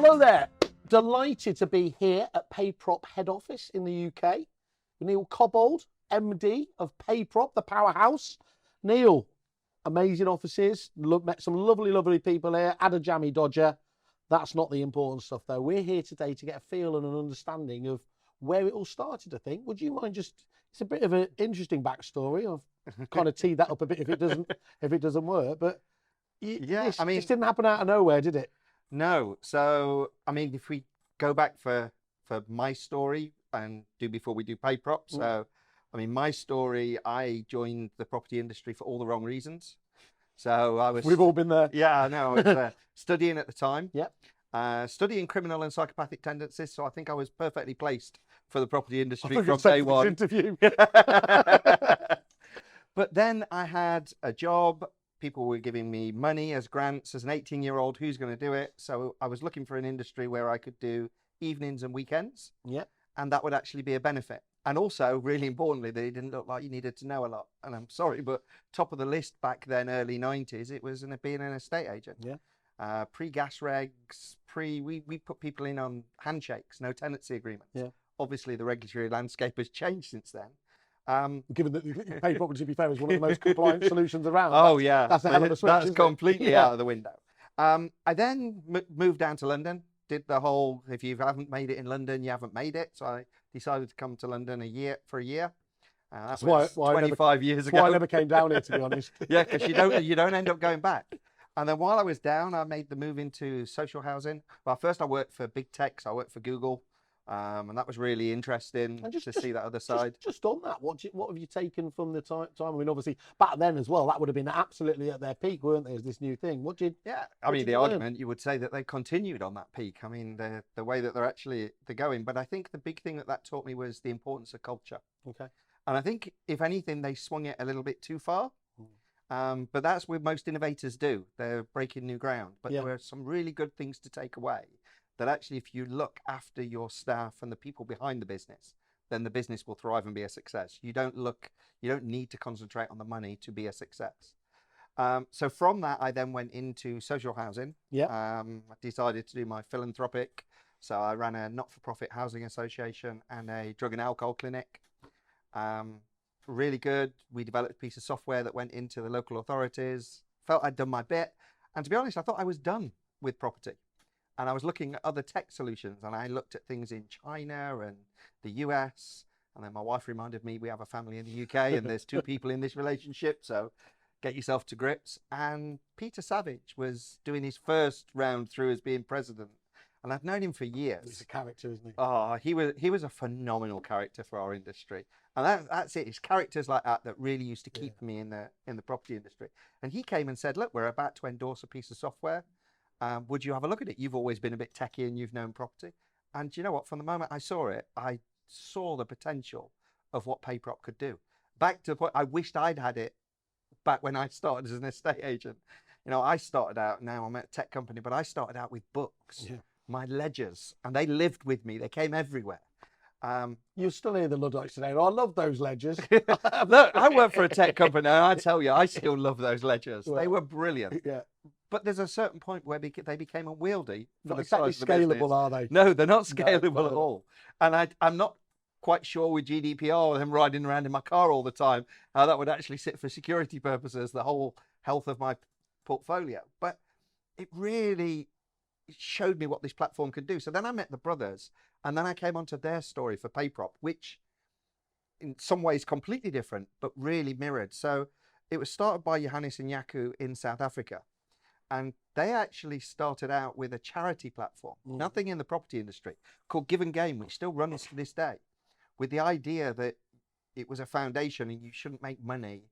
Hello there. Delighted to be here at PayProp head office in the UK. Neil Cobbold, MD of PayProp, the powerhouse. Neil, amazing offices. Met some lovely people here. Had a jammy dodger. That's not the important stuff though. We're here today to get a feel and an understanding of where it all started, I think. Would you mind just, it's a bit of an interesting backstory. I've kind of teed that up a bit if it doesn't work, but this didn't happen out of nowhere, did it? No. So, I mean, if we go back for my story and before we do PayProp. So, I mean, my story, I joined the property industry for all the wrong reasons. So We've all been there. Yeah, I know. I was studying at the time. Yep. Studying criminal and psychopathic tendencies. So I think I was perfectly placed for the property industry from day one. Interview. But then I had a job. People were giving me money as grants as an 18-year-old. Who's going to do it? So I was looking for an industry where I could do evenings and weekends. Yeah. And that would actually be a benefit. And also, really importantly, that it didn't look like you needed to know a lot. And I'm sorry, but top of the list back then, early 90s, it was being an estate agent. Yeah. Pre-gas regs, we put people in on handshakes, no tenancy agreements. Yeah. Obviously, the regulatory landscape has changed since then. Given that PayProp, to be fair, is one of the most compliant solutions around. Oh, yeah. That's a hell of a switch, That's completely out of the window. I then moved down to London, did the whole, if you haven't made it in London, you haven't made it. So I decided to come to London for a year. That's why 25 years ago. Why I never came down here, to be honest. Yeah, because you don't end up going back. And then while I was down, I made the move into social housing. Well, first I worked for big tech, so I worked for Google. And that was really interesting to see that other side. Just on that, what have you taken from the time? I mean, obviously back then as well, that would have been absolutely at their peak, weren't they? As this new thing, I mean, the argument you would say that they continued on that peak. I mean, the way that they're going. But I think the big thing that taught me was the importance of culture. Okay. And I think if anything, they swung it a little bit too far. But that's what most innovators do. They're breaking new ground. But there were some really good things to take away. That actually, if you look after your staff and the people behind the business, then the business will thrive and be a success. You don't need to concentrate on the money to be a success. So from that, I then went into social housing. Yeah. I decided to do my philanthropic. So I ran a not-for-profit housing association and a drug and alcohol clinic. Really good. We developed a piece of software that went into the local authorities. Felt I'd done my bit. And to be honest, I thought I was done with property. And I was looking at other tech solutions, and I looked at things in China and the US. And then my wife reminded me we have a family in the UK and there's two people in this relationship. So get yourself to grips. And Peter Savage was doing his first round through as being president. And I've known him for years. He's a character, isn't he? Oh, he was a phenomenal character for our industry. And that's it. It's characters like that really used to keep me in the property industry. And he came and said, look, we're about to endorse a piece of software. Would you have a look at it? You've always been a bit techie and you've known property. And do you know what? From the moment I saw it, I saw the potential of what PayProp could do. Back to the point, I wished I'd had it back when I started as an estate agent. You know, I started out, now I'm at a tech company, but I started out with books, my ledgers, and they lived with me. They came everywhere. You're still here, the Luddites today. I love those ledgers. Look, I work for a tech company, and I tell you, I still love those ledgers. Well, they were brilliant. Yeah. But there's a certain point where they became unwieldy. Not exactly scalable, are they? No, they're not scalable at all. And I'm not quite sure with GDPR, them riding around in my car all the time, how that would actually sit for security purposes, the whole health of my portfolio. But it really showed me what this platform could do. So then I met the brothers, and then I came onto their story for PayProp, which in some ways completely different, but really mirrored. So it was started by Johannes and Jaco in South Africa. And they actually started out with a charity platform, nothing in the property industry, called Give and Game, which still runs to this day, with the idea that it was a foundation and you shouldn't make money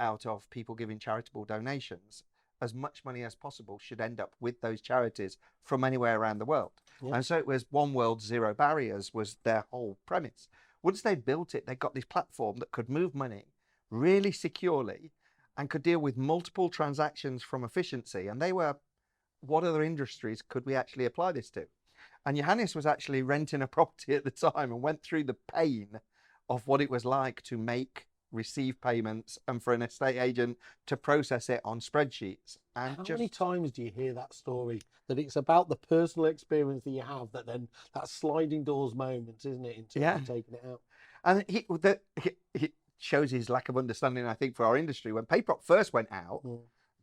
out of people giving charitable donations. As much money as possible should end up with those charities from anywhere around the world. Yeah. And so it was one world, zero barriers was their whole premise. Once they built it, they got this platform that could move money really securely and could deal with multiple transactions from efficiency. And they were, what other industries could we actually apply this to? And Johannes was actually renting a property at the time and went through the pain of what it was like to make receive payments, and for an estate agent to process it on spreadsheets. And How just many times do you hear that story? That it's about the personal experience that you have, that then that sliding doors moment, isn't it, in terms of taking it out? and he shows his lack of understanding, I think, for our industry. When PayProp first went out,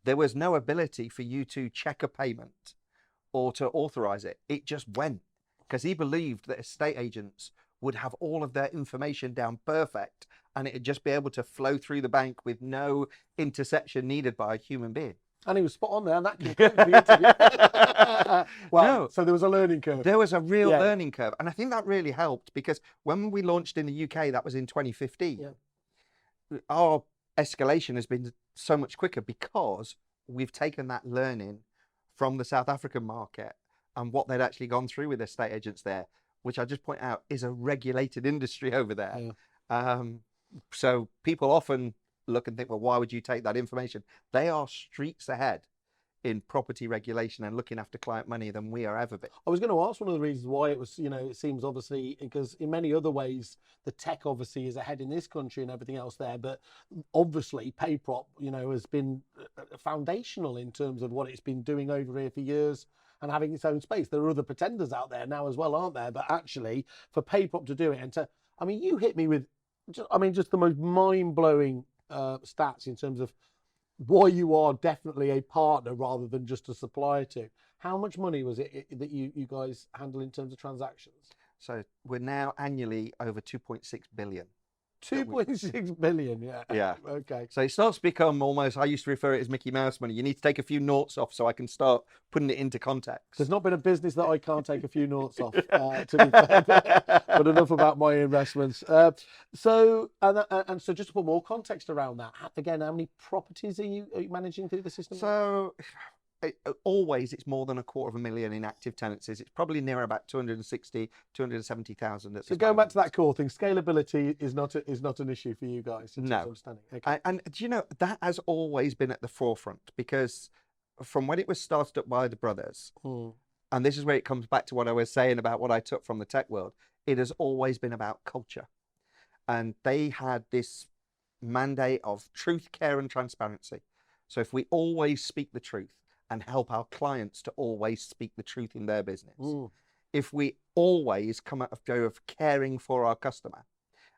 there was no ability for you to check a payment or to authorize it. It just went, because he believed that estate agents would have all of their information down perfect, and it'd just be able to flow through the bank with no interception needed by a human being. And he was spot on there, and that concludes the interview. Well, No. so there was a learning curve. There was a real learning curve, and I think that really helped, because when we launched in the UK, that was in 2015. Our escalation has been so much quicker because we've taken that learning from the South African market and what they'd actually gone through with estate agents there, which I just point out is a regulated industry over there. So people often look and think, well, why would you take that information? They are streets ahead in property regulation and looking after client money than we are ever been. I was going to ask one of the reasons why it was, it seems obviously, because in many other ways, the tech obviously is ahead in this country and everything else there, but obviously PayProp, has been foundational in terms of what it's been doing over here for years and having its own space. There are other pretenders out there now as well, aren't there? But actually, for PayProp to do it and to, you hit me with, just the most mind-blowing stats in terms of why you are definitely a partner rather than just a supplier to. How much money was it that you guys handle in terms of transactions? So we're now annually over 2.6 billion. 2.6 billion, yeah. Yeah. Okay. So it starts to become almost, I used to refer it as Mickey Mouse money. You need to take a few noughts off so I can start putting it into context. There's not been a business that I can't take a few noughts off, to be fair. But enough about my investments. So just to put more context around that, again, how many properties are you managing through the system? So always it's more than 250,000 in active tenancies. It's probably near about 260, 270,000. So going back to that core thing, scalability is not an issue for you guys. No. Okay. And do you know, that has always been at the forefront, because from when it was started up by the brothers, and this is where it comes back to what I was saying about what I took from the tech world, it has always been about culture. And they had this mandate of truth, care, and transparency. So if we always speak the truth and help our clients to always speak the truth in their business, if we always come out of go of caring for our customer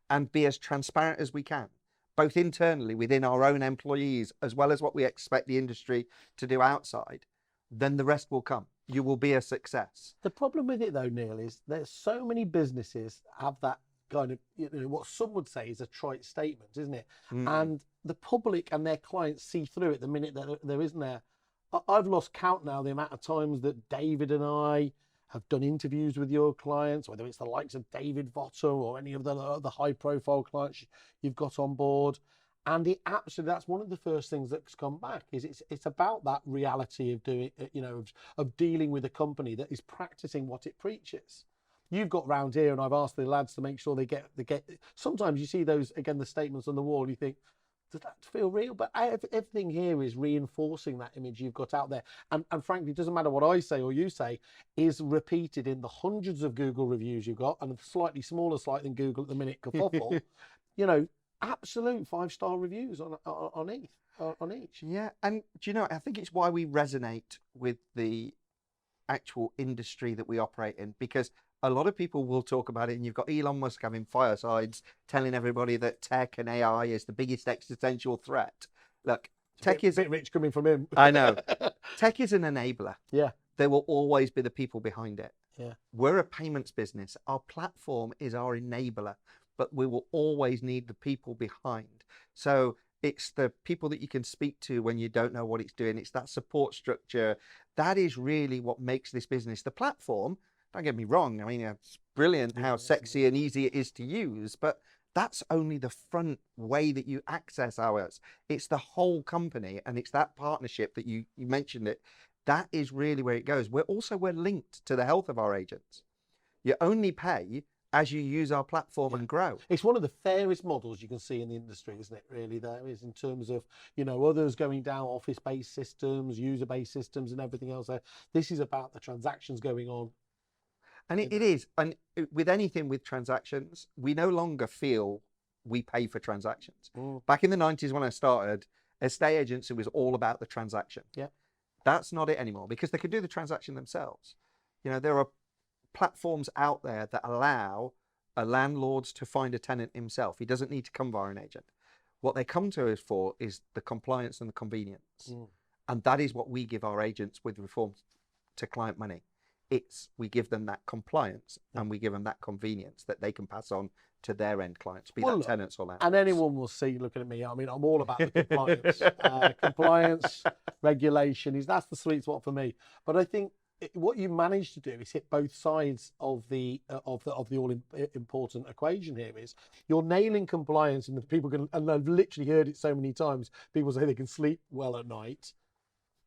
and be as transparent as we can, both internally within our own employees, as well as what we expect the industry to do outside, then the rest will come. You will be a success. The problem with it though, Neil, is there's so many businesses have that kind of, what some would say is a trite statement, isn't it? And the public and their clients see through it the minute that there isn't there. I've lost count now the amount of times that David and I have done interviews with your clients, whether it's the likes of David Votto or any of the high profile clients you've got on board. And it absolutely, that's one of the first things that's come back, is it's about that reality of doing, of dealing with a company that is practicing what it preaches. You've got round here, and I've asked the lads to make sure they get. Sometimes you see those, again, the statements on the wall, and you think, does that feel real? But everything here is reinforcing that image you've got out there. And frankly, it doesn't matter what I say or you say, is repeated in the hundreds of Google reviews you've got, and a slightly smaller site than Google at the minute, kerfuffle. Absolute 5-star reviews on each. Yeah, and do you know, I think it's why we resonate with the actual industry that we operate in, because a lot of people will talk about it, and you've got Elon Musk having firesides telling everybody that tech and AI is the biggest existential threat. Look, tech is a bit rich coming from him. I know. Tech is an enabler. Yeah. There will always be the people behind it. Yeah. We're a payments business. Our platform is our enabler, but we will always need the people behind. So it's the people that you can speak to when you don't know what it's doing. It's that support structure. That is really what makes this business. The platform, don't get me wrong, it's brilliant how sexy and easy it is to use, but that's only the front way that you access ours. It's the whole company, and it's that partnership that you mentioned it. That is really where it goes. We're linked to the health of our agents. You only pay as you use our platform and grow. It's one of the fairest models you can see in the industry, isn't it, really, there is, in terms of, others going down office-based systems, user-based systems and everything else. This is about the transactions going on. And it is. And with anything with transactions, we no longer feel we pay for transactions. Mm. Back in the 90s when I started, estate agents, it was all about the transaction. Yeah. That's not it anymore because they can do the transaction themselves. You know, there are platforms out there that allow a landlord to find a tenant himself. He doesn't need to come via an agent. What they come to us for is the compliance and the convenience. Mm. And that is what we give our agents with Reform to Client Money. We give them that compliance and we give them that convenience that they can pass on to their end clients, be that tenants or landlords. And anyone will see, looking at me, I mean, I'm all about the compliance. Compliance, regulation, that's the sweet spot for me. But I think what you managed to do is hit both sides of the all important equation here. Is you're nailing compliance, and the people can, and I've literally heard it so many times, people say they can sleep well at night,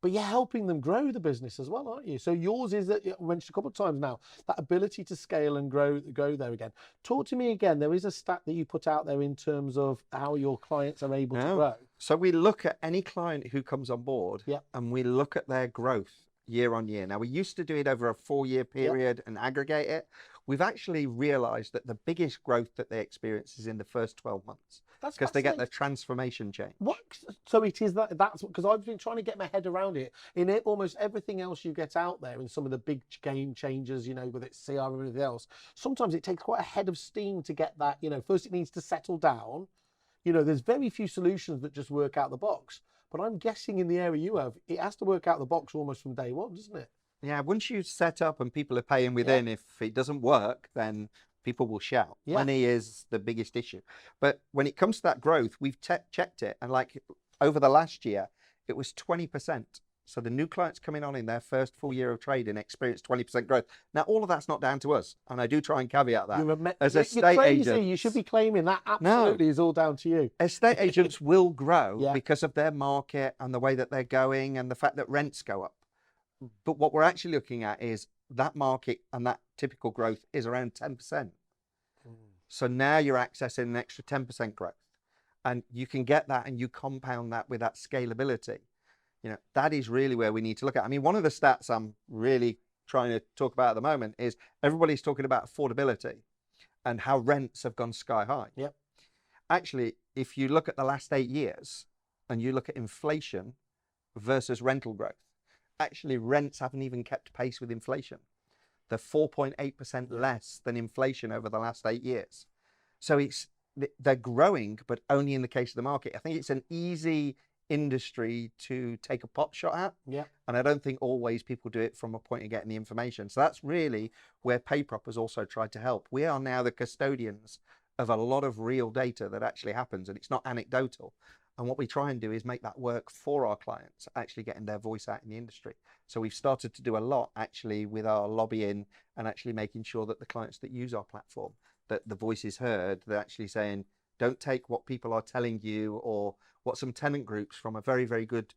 but you're helping them grow the business as well, aren't you? So yours is, that I mentioned a couple of times now, that ability to scale and grow there again. Talk to me again. There is a stat that you put out there in terms of how your clients are able to grow. So we look at any client who comes on board, and we look at their growth year on year. Now, we used to do it over a 4-year period and aggregate it. We've actually realized that the biggest growth that they experience is in the first 12 months. That's because they get the transformation change. What? So it is that's because I've been trying to get my head around it. In it, almost everything else you get out there, and some of the big game changers, you know, whether it's CR or anything else, sometimes it takes quite a head of steam to get that. You know, first it needs to settle down. You know, there's very few solutions that just work out the box. But I'm guessing in the area you have, it has to work out the box almost from day one, doesn't it? Yeah, once you set up and people are paying within, if it doesn't work, then people will shout. Money is the biggest issue. But when it comes to that growth, we've checked it. And like over the last year, it was 20%. So the new clients coming on in their first full year of trading experienced 20% growth. Now, all of that's not down to us. And I do try and caveat that. As estate agents, you should be claiming that absolutely is all down to you. Estate agents will grow because of their market and the way that they're going and the fact that rents go up. But what we're actually looking at is that market, and that typical growth is around 10%. So now you're accessing an extra 10% growth. And you can get that and you compound that with that scalability. You know, that is really where we need to look at. I mean, one of the stats I'm really trying to talk about at the moment is everybody's talking about affordability and how rents have gone sky high. Yep. Actually, if you look at the last 8 years and you look at inflation versus rental growth, actually rents haven't even kept pace with inflation. They're 4.8% less than inflation over the last 8 years. So they're growing, but only in the case of the market. I think it's an easy industry to take a pot shot at. And I don't think always people do it from a point of getting the information. So that's really where PayProp has also tried to help. We are now the custodians of a lot of real data that actually happens, and it's not anecdotal. And what we try and do is make that work for our clients, actually getting their voice out in the industry. So we've started to do a lot actually with our lobbying and actually making sure that the clients that use our platform, that the voice is heard. They're actually saying, don't take what people are telling you or what some tenant groups from a very, very good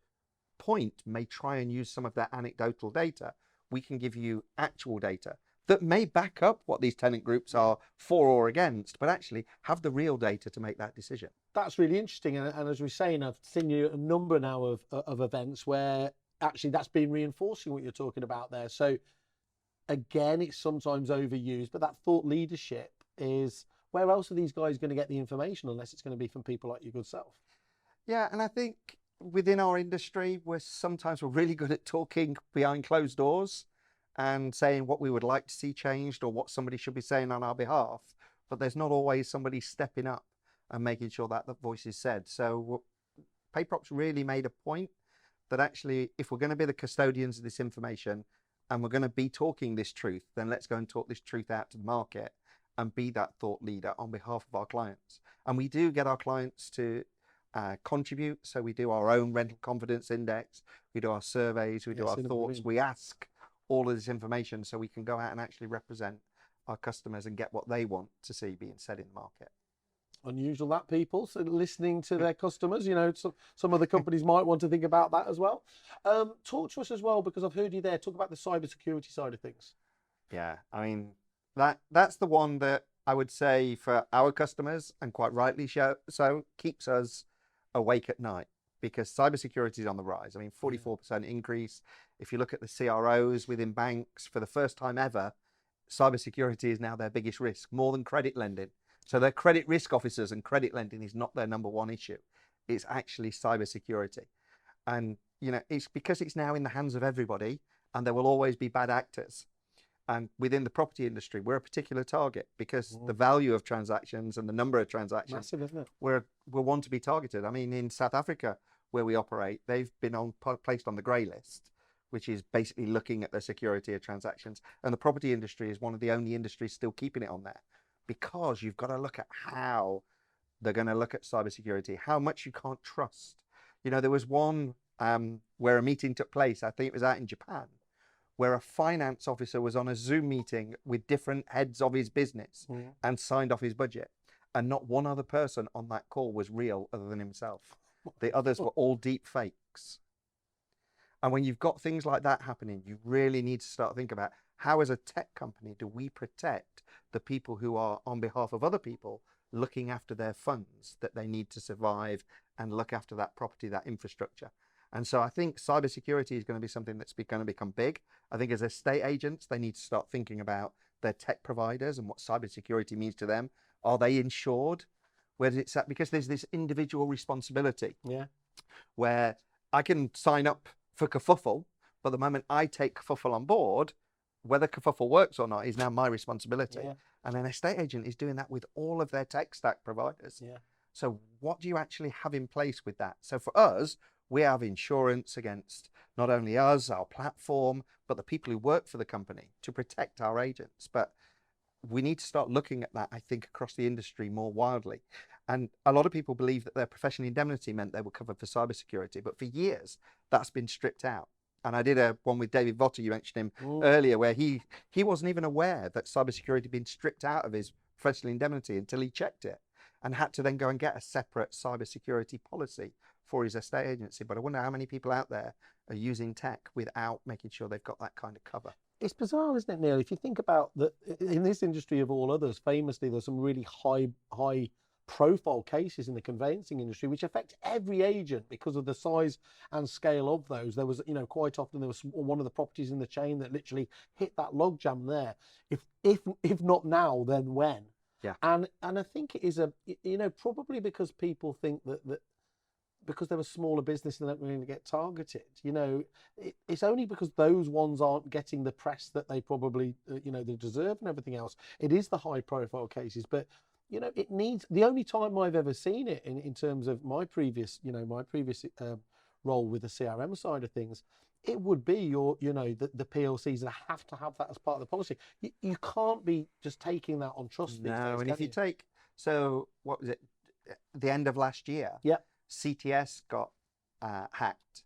point may try and use some of their anecdotal data. We can give you actual data that may back up what these tenant groups are for or against, but actually have the real data to make that decision. That's really interesting. And as we're saying, I've seen you a number now of events where actually that's been reinforcing what you're talking about there. So again, it's sometimes overused, but that thought leadership is, where else are these guys going to get the information unless it's going to be from people like your good self? Yeah, and I think within our industry, we're really good at talking behind closed doors and saying what we would like to see changed or what somebody should be saying on our behalf. But there's not always somebody stepping up and making sure that the voice is said. So PayProp's really made a point that actually, if we're going to be the custodians of this information and we're going to be talking this truth, then let's go and talk this truth out to the market and be that thought leader on behalf of our clients. And we do get our clients to contribute. So we do our own rental confidence index, we do our surveys, we do our thoughts, we ask all of this information so we can go out and actually represent our customers and get what they want to see being said in the market. Unusual that people, so listening to their customers, you know, some other companies might want to think about that as well. Talk to us as well, because I've heard you there talk about the cybersecurity side of things. Yeah, I mean, that's the one that I would say for our customers, and quite rightly so, keeps us awake at night, because cybersecurity is on the rise. I mean, 44% increase. If you look at the CROs within banks, for the first time ever, cybersecurity is now their biggest risk, more than credit lending. So their credit risk officers and credit lending is not their number one issue. It's actually cybersecurity. And, you know, it's because it's now in the hands of everybody, and there will always be bad actors. And within the property industry, we're a particular target because the value of transactions and the number of transactions, Massive, isn't it? we're one to be targeted. I mean, in South Africa, where we operate, they've been placed on the grey list, which is basically looking at the security of transactions. And the property industry is one of the only industries still keeping it on there, because you've got to look at how they're going to look at cybersecurity, how much you can't trust. You know, there was one where a meeting took place, I think it was out in Japan, where a finance officer was on a Zoom meeting with different heads of his business and signed off his budget. And not one other person on that call was real other than himself. The others were all deep fakes. And when you've got things like that happening, you really need to start thinking about how, as a tech company, do we protect the people who are, on behalf of other people, looking after their funds that they need to survive and look after that property, that infrastructure. And so I think cybersecurity is going to be something that's going to become big. I think as estate agents, they need to start thinking about their tech providers and what cybersecurity means to them. Are they insured? Where does it sit? Because there's this individual responsibility. Yeah. Where I can sign up for kerfuffle, but the moment I take kerfuffle on board, whether kerfuffle works or not is now my responsibility. Yeah. And an estate agent is doing that with all of their tech stack providers. Yeah. So what do you actually have in place with that? So for us, we have insurance against not only us, our platform, but the people who work for the company to protect our agents. But we need to start looking at that, I think, across the industry more wildly. And a lot of people believe that their professional indemnity meant they were covered for cybersecurity, but for years that's been stripped out. And I did one with David Votter, you mentioned him earlier, where he wasn't even aware that cybersecurity had been stripped out of his professional indemnity until he checked it and had to then go and get a separate cybersecurity policy for his estate agency. But I wonder how many people out there are using tech without making sure they've got that kind of cover. It's bizarre, isn't it, Neil? If you think about that, in this industry of all others, famously, there's some really high profile cases in the conveyancing industry which affect every agent because of the size and scale of those. There was, you know, quite often there was one of the properties in the chain that literally hit that logjam there. If not now, then when? Yeah. And I think it is probably because people think that because they're a smaller business and they don't really get targeted. You know, it's only because those ones aren't getting the press that they probably they deserve and everything else. It is the high profile cases, but you know, it needs, the only time I've ever seen it in terms of my previous role with the CRM side of things, it would be the PLCs that have to have that as part of the policy. You can't be just taking that on trust these days. No, and if you take, so what was it, the end of last year? Yeah. CTS got hacked,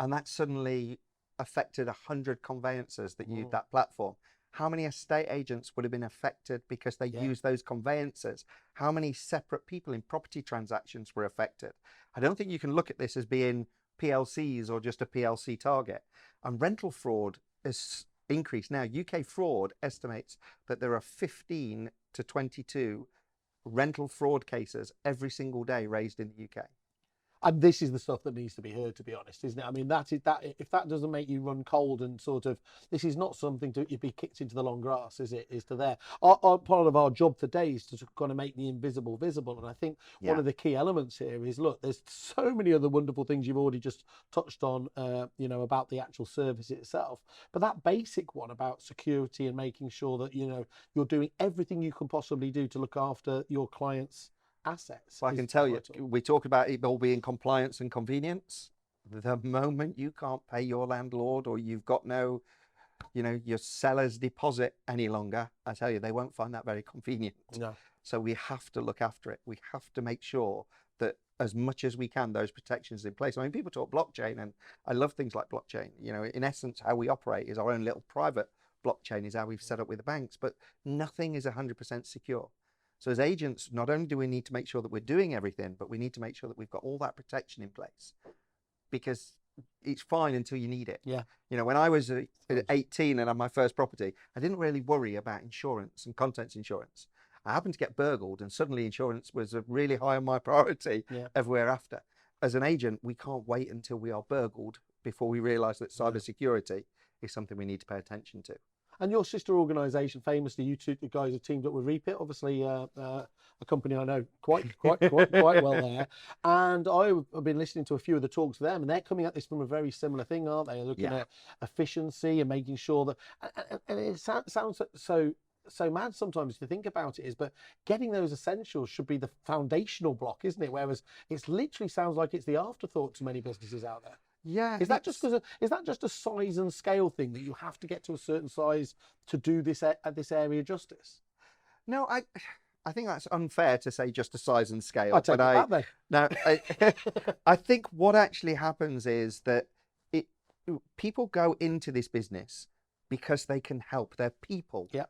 and that suddenly affected 100 conveyancers that used that platform. How many estate agents would have been affected because they used those conveyancers? How many separate people in property transactions were affected? I don't think you can look at this as being PLCs or just a PLC target. And rental fraud has increased. Now, UK fraud estimates that there are 15 to 22 rental fraud cases every single day raised in the UK. And this is the stuff that needs to be heard, to be honest, isn't it? I mean, that if that doesn't make you run cold and sort of, this is not something to be kicked into the long grass, is it? Is to there. Our part of our job today is to kind of make the invisible visible. And I think one of the key elements here is, look, there's so many other wonderful things you've already just touched on, about the actual service itself. But that basic one about security and making sure that, you're doing everything you can possibly do to look after your clients' assets. I can tell you, we talk about it all being compliance and convenience. The moment you can't pay your landlord, or you've got no, your seller's deposit any longer, I tell you, they won't find that very convenient. No. So we have to look after it. We have to make sure that as much as we can, those protections in place. I mean, people talk blockchain, and I love things like blockchain. In essence, how we operate is our own little private blockchain, is how we've set up with the banks, but nothing is 100% secure. So as agents, not only do we need to make sure that we're doing everything, but we need to make sure that we've got all that protection in place, because it's fine until you need it. Yeah. When I was 18 and had my first property, I didn't really worry about insurance and contents insurance. I happened to get burgled, and suddenly insurance was really high on my priority everywhere after. As an agent, we can't wait until we are burgled before we realise that cybersecurity is something we need to pay attention to. And your sister organisation, famously, you two guys have teamed up with Repeat, obviously a company I know quite well there. And I've been listening to a few of the talks of them, and they're coming at this from a very similar thing, aren't they? Looking at efficiency and making sure that, and it sounds so mad sometimes to think about it, but getting those essentials should be the foundational block, isn't it? Whereas it's literally sounds like it's the afterthought to many businesses out there. Yeah. Is that just a size and scale thing that you have to get to a certain size to do this area justice? No, I think that's unfair to say just a size and scale. I take that then. No, I think what actually happens is that people go into this business because they can help their people. Yeah.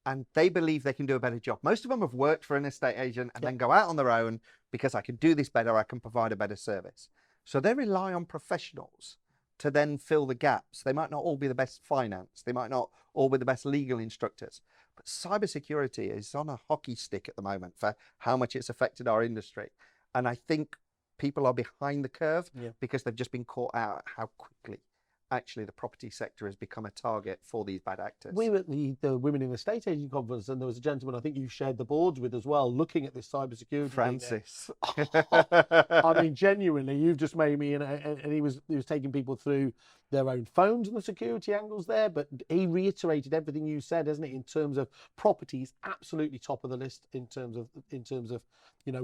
And they believe they can do a better job. Most of them have worked for an estate agent and then go out on their own because I can do this better, I can provide a better service. So they rely on professionals to then fill the gaps. They might not all be the best finance, they might not all be the best legal instructors, but cybersecurity is on a hockey stick at the moment for how much it's affected our industry. And I think people are behind the curve because they've just been caught out how quickly actually the property sector has become a target for these bad actors. We were at the Women in the Estate Agent conference, and there was a gentleman I think you shared the boards with as well, looking at this cybersecurity. Francis. I mean, genuinely, you've just made me, and he was taking people through their own phones and the security angles there, but he reiterated everything you said, hasn't it, in terms of properties, absolutely top of the list in terms of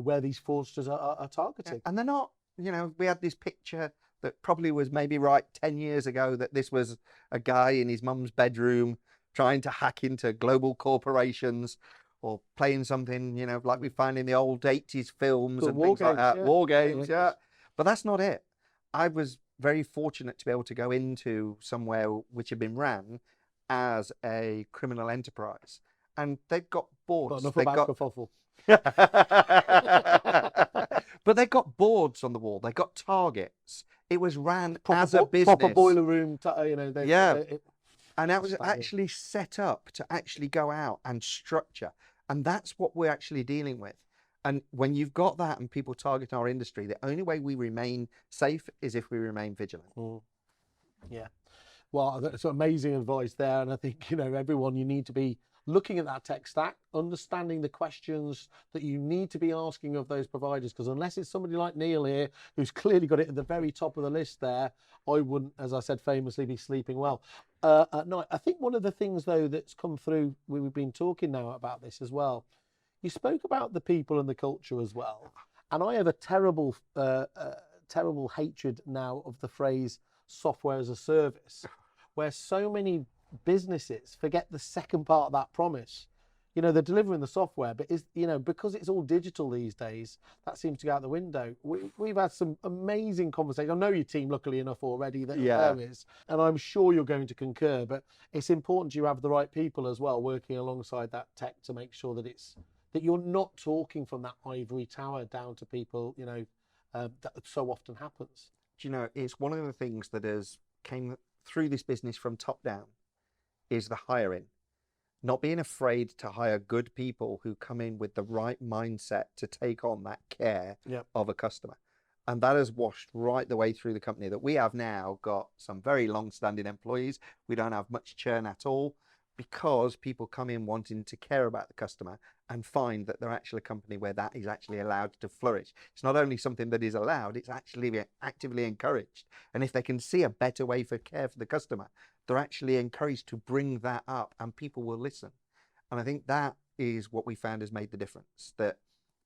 where these fraudsters are targeting. And they're not, we had this picture that probably was maybe right 10 years ago that this was a guy in his mum's bedroom trying to hack into global corporations or playing something, like we find in the old 80s films and things like that, war games, yeah. But that's not it. I was very fortunate to be able to go into somewhere which had been ran as a criminal enterprise. And they've got boards. Enough about kerfuffle. But they got boards on the wall. They got targets. It was ran as a business. Proper boiler room, and that was actually set up to actually go out and structure. And that's what we're actually dealing with. And when you've got that and people target our industry, the only way we remain safe is if we remain vigilant. Yeah. Well, that's amazing advice there. And I think, everyone, you need to be looking at that tech stack, understanding the questions that you need to be asking of those providers, because unless it's somebody like Neil here, who's clearly got it at the very top of the list there, I wouldn't, as I said, famously be sleeping well at night. I think one of the things, though, that's come through, we've been talking now about this as well, you spoke about the people and the culture as well. And I have a terrible hatred now of the phrase software as a service, where so many businesses forget the second part of that promise. They're delivering the software, but because it's all digital these days, that seems to go out the window. We've had some amazing conversations. I know your team, luckily enough, already that there is, and I'm sure you're going to concur. But it's important you have the right people as well working alongside that tech to make sure that that you're not talking from that ivory tower down to people. That so often happens. It's one of the things that has came through this business from top down. Is the hiring, not being afraid to hire good people who come in with the right mindset to take on that care of a customer. And that has washed right the way through the company, that we have now got some very long-standing employees. We don't have much churn at all because people come in wanting to care about the customer and find that they're actually a company where that is actually allowed to flourish. It's not only something that is allowed, it's actually actively encouraged. And if they can see a better way for care for the customer, they're actually encouraged to bring that up and people will listen. And I think that is what we found has made the difference, that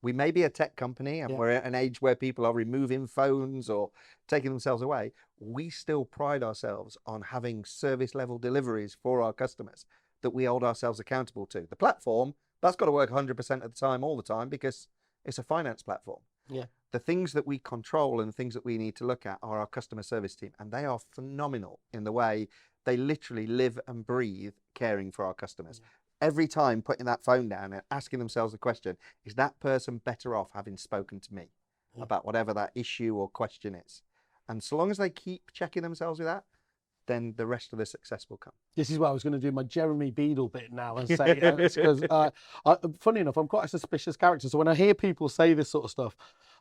we may be a tech company and we're at an age where people are removing phones or taking themselves away. We still pride ourselves on having service level deliveries for our customers that we hold ourselves accountable to. The platform, that's got to work 100% of the time, all the time, because it's a finance platform. Yeah. The things that we control and the things that we need to look at are our customer service team. And they are phenomenal in the way they literally live and breathe caring for our customers. Every time putting that phone down and asking themselves the question, is that person better off having spoken to me about whatever that issue or question is? And so long as they keep checking themselves with that, then the rest of the success will come. This is where I was going to do my Jeremy Beadle bit now and say, because funny enough, I'm quite a suspicious character. So when I hear people say this sort of stuff,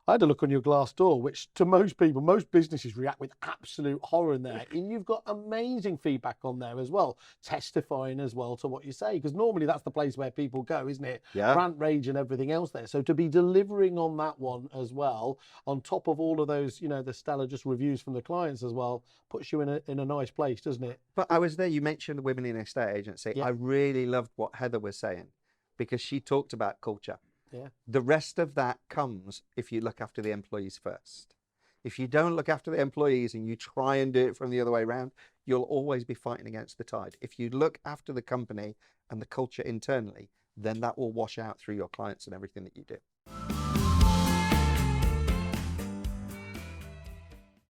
I had a look on your glass door, which to most people, most businesses react with absolute horror in there. And you've got amazing feedback on there as well, testifying as well to what you say, because normally that's the place where people go, isn't it? Yeah. Rant, rage, and everything else there. So to be delivering on that one as well, on top of all of those, you know, the stellar just reviews from the clients as well, puts you in a nice place, doesn't it? But I was there. You mentioned the women in estate agency. Yeah. I really loved what Heather was saying because she talked about culture. Yeah. The rest of that comes if you look after the employees first. If you don't look after the employees and you try and do it from the other way around, you'll always be fighting against the tide. If you look after the company and the culture internally, then that will wash out through your clients and everything that you do.